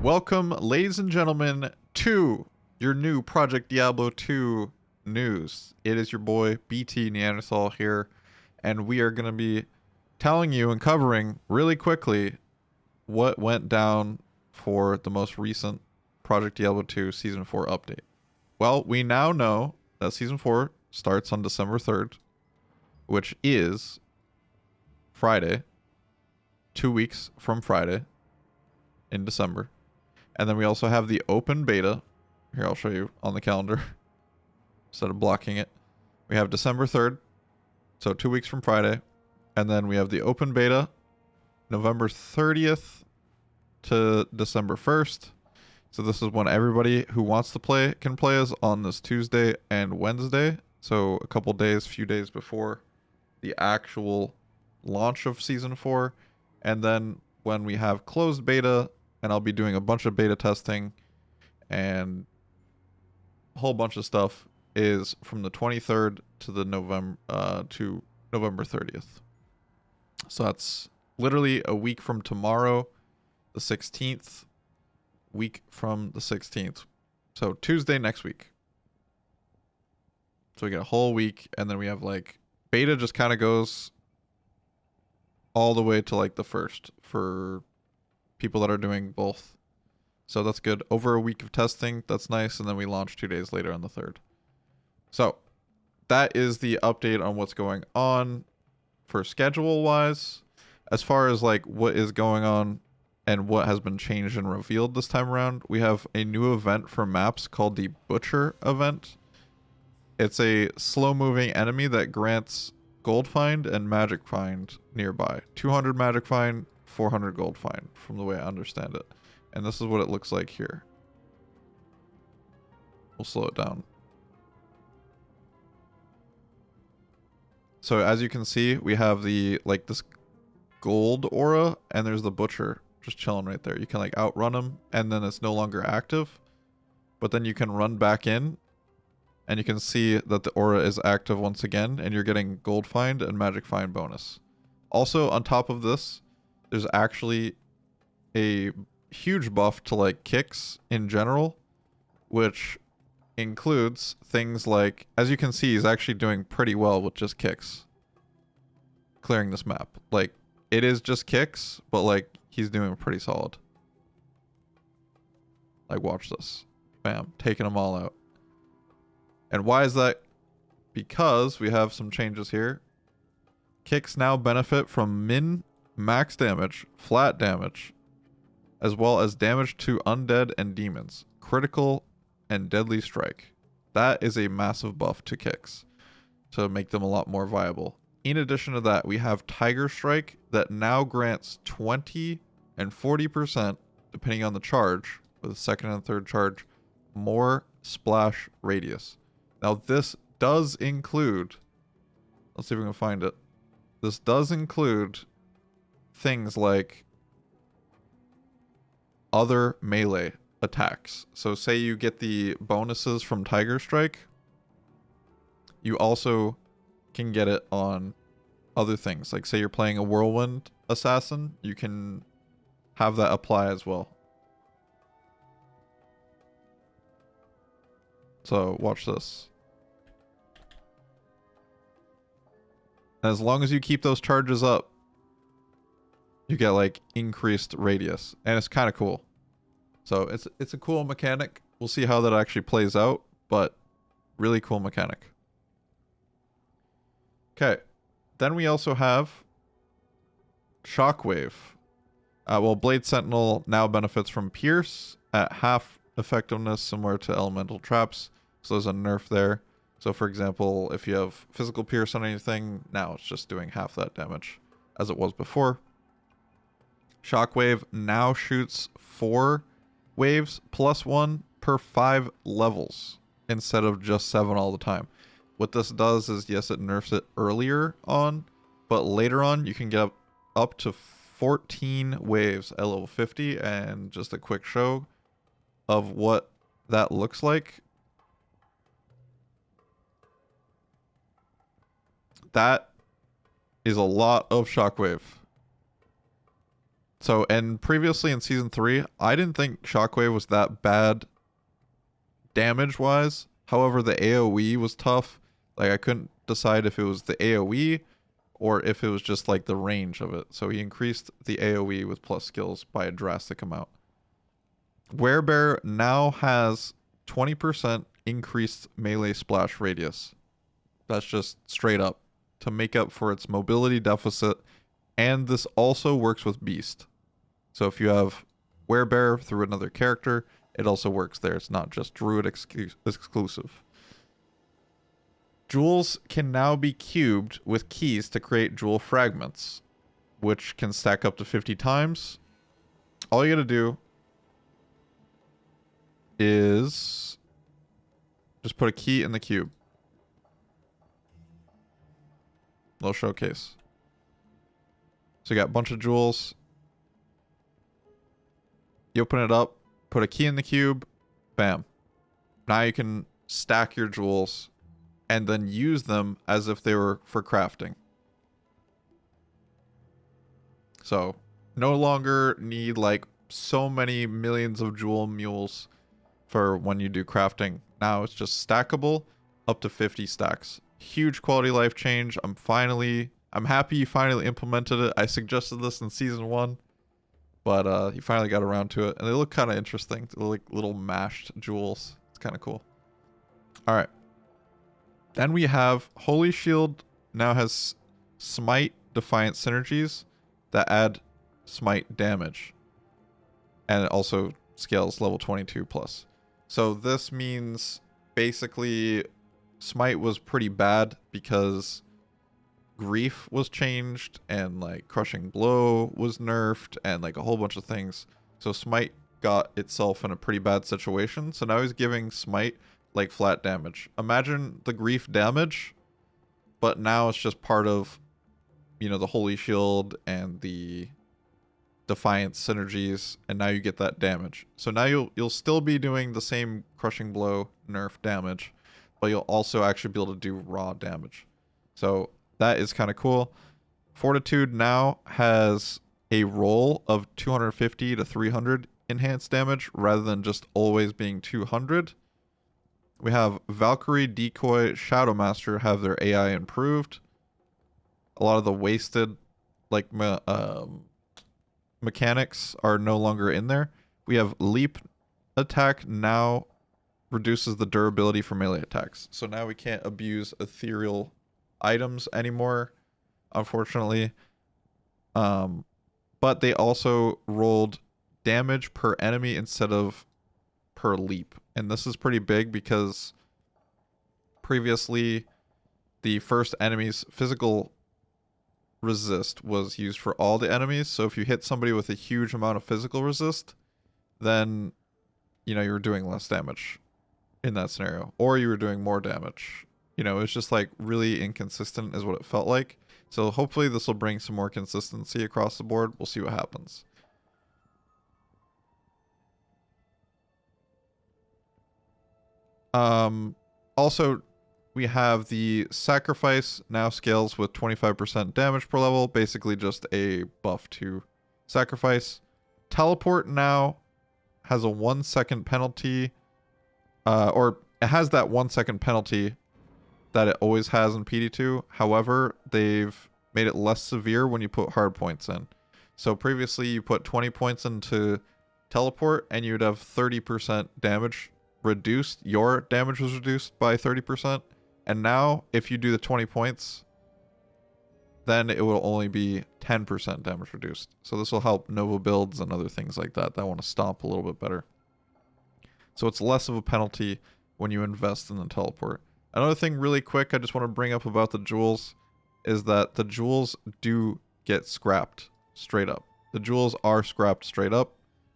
Welcome, ladies and gentlemen, to your new Project Diablo 2 news. It is your boy, BTNeanderthal here, and we are going to be telling you and covering really quickly what went down for the most recent Project Diablo 2 Season 4 update. Well, we now know that Season 4 starts on December 3rd, which is Friday, 2 weeks from Friday in December. And then we also have the open beta. Here, I'll show you on the calendar instead of blocking it. We have December 3rd, so 2 weeks from Friday. And then we have the open beta, November 30th to December 1st. So this is when everybody who wants to play can play us on this Tuesday and Wednesday. So a couple days, few days before the actual launch of Season 4. And then when we have closed beta, and I'll be doing a bunch of beta testing and a whole bunch of stuff, is from the 23rd to the November 30th. So that's literally a week from tomorrow, the 16th, week from the 16th. So Tuesday next week. So we get a whole week, and then we have like beta just kind of goes all the way to like the 1st for people that are doing both. So that's good. Over a week of testing, that's nice. And then we launch 2 days later on the 3rd. So that is the update on what's going on for schedule wise. As far as like what is going on and what has been changed and revealed this time around, we have a new event for maps called the Butcher event. It's a slow moving enemy that grants gold find and magic find nearby. 200 magic find, 400 gold find, from the way I understand it. And this is what it looks like here. We'll slow it down. So as you can see, we have the like this gold aura, and there's the Butcher just chilling right there. You can like outrun him, and then it's no longer active, but then you can run back in and you can see that the aura is active once again, and you're getting gold find and magic find bonus. Also, on top of this, there's actually a huge buff to like kicks in general, which includes things like, as you can see, he's actually doing pretty well with just kicks clearing this map. Like, it is just kicks, but like he's doing pretty solid. Like, watch this. Bam, taking them all out. And why is that? Because we have some changes here. Kicks now benefit from max damage, flat damage, as well as damage to undead and demons, critical and deadly strike. That is a massive buff to kicks to make them a lot more viable. In addition to that, we have Tiger Strike that now grants 20 and 40%, depending on the charge, with the second and third charge, more splash radius. Now this does include, let's see if we can find it. This does include things like other melee attacks. So say you get the bonuses from Tiger Strike, you also can get it on other things. Like say you're playing a Whirlwind Assassin, you can have that apply as well. So watch this. As long as you keep those charges up, you get like increased radius, and it's kind of cool. So it's a cool mechanic. We'll see how that actually plays out, but really cool mechanic. Okay, then we also have Shockwave. Well, Blade Sentinel now benefits from Pierce at half effectiveness, similar to Elemental Traps. So there's a nerf there. So for example, if you have physical Pierce on anything, now it's just doing half that damage as it was before. Shockwave now shoots 4 waves plus 1 per 5 levels instead of just 7 all the time. What this does is, yes, it nerfs it earlier on, but later on you can get up to 14 waves at level 50. And just a quick show of what that looks like. That is a lot of Shockwave. So, and previously in season 3, I didn't think Shockwave was that bad damage wise. However, the AoE was tough. Like, I couldn't decide if it was the AoE or if it was just like the range of it. So he increased the AoE with plus skills by a drastic amount. Werebear now has 20% increased melee splash radius. That's just straight up to make up for its mobility deficit. And this also works with Beast. So if you have Werebear through another character, it also works there. It's not just Druid exclusive. Jewels can now be cubed with keys to create jewel fragments, which can stack up to 50 times. All you gotta do is just put a key in the cube. Little showcase. So you got a bunch of jewels. You open it up, put a key in the cube, bam. Now you can stack your jewels and then use them as if they were for crafting. So no longer need like so many millions of jewel mules for when you do crafting. Now it's just stackable up to 50 stacks. Huge quality life change. I'm happy you finally implemented it. I suggested this in season 1, but you finally got around to it. And they look kind of interesting. They're like little mashed jewels. It's kind of cool. All right. Then we have Holy Shield now has Smite Defiant synergies that add Smite damage. And it also scales level 22 plus. So this means basically Smite was pretty bad because Grief was changed and like Crushing Blow was nerfed and like a whole bunch of things. So Smite got itself in a pretty bad situation. So now he's giving Smite like flat damage. Imagine the Grief damage, but now it's just part of, you know, the Holy Shield and the Defiant synergies, and now you get that damage. So now you'll still be doing the same Crushing Blow nerf damage, but you'll also actually be able to do raw damage. So that is kind of cool. Fortitude now has a roll of 250 to 300 enhanced damage rather than just always being 200. We have Valkyrie, Decoy, Shadowmaster have their AI improved. A lot of the wasted like mechanics are no longer in there. We have Leap attack now reduces the durability for melee attacks. So now we can't abuse ethereal items anymore, unfortunately. But they also rolled damage per enemy instead of per leap. And this is pretty big because previously the first enemy's physical resist was used for all the enemies. So if you hit somebody with a huge amount of physical resist, then, you know, you were doing less damage in that scenario, or you were doing more damage. You know, it's just like really inconsistent is what it felt like. So hopefully this will bring some more consistency across the board. We'll see what happens. Also, we have the Sacrifice now scales with 25% damage per level, basically just a buff to Sacrifice. Teleport now has a 1 second penalty, or it has that 1 second penalty that it always has in PD2. However, they've made it less severe when you put hard points in. So previously you put 20 points into teleport and you'd have 30% damage reduced. Your damage was reduced by 30%. And now if you do the 20 points, then it will only be 10% damage reduced. So this will help Nova builds and other things like that want to stomp a little bit better. So it's less of a penalty when you invest in the teleport. Another thing really quick I just want to bring up about the jewels is that the jewels do get scrapped straight up. The jewels are scrapped straight up.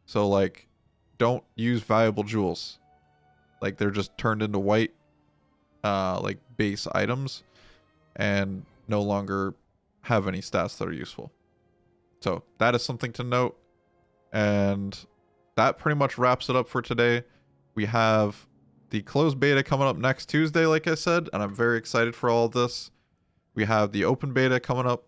So like, don't use valuable jewels. Like they're just turned into white like base items and no longer have any stats that are useful. So that is something to note. And that pretty much wraps it up for today. We have the closed beta coming up next Tuesday, like I said, and I'm very excited for all of this. We have the open beta coming up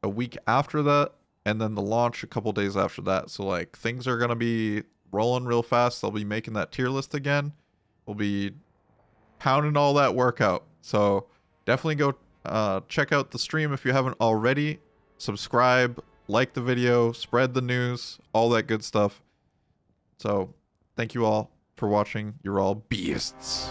a week after that. and then the launch a couple days after that. So like things are gonna be rolling real fast. They'll be making that tier list again. We'll be pounding all that work out. So definitely go check out the stream if you haven't already. Subscribe, like the video, spread the news, all that good stuff. So thank you all for watching. You're all beasts.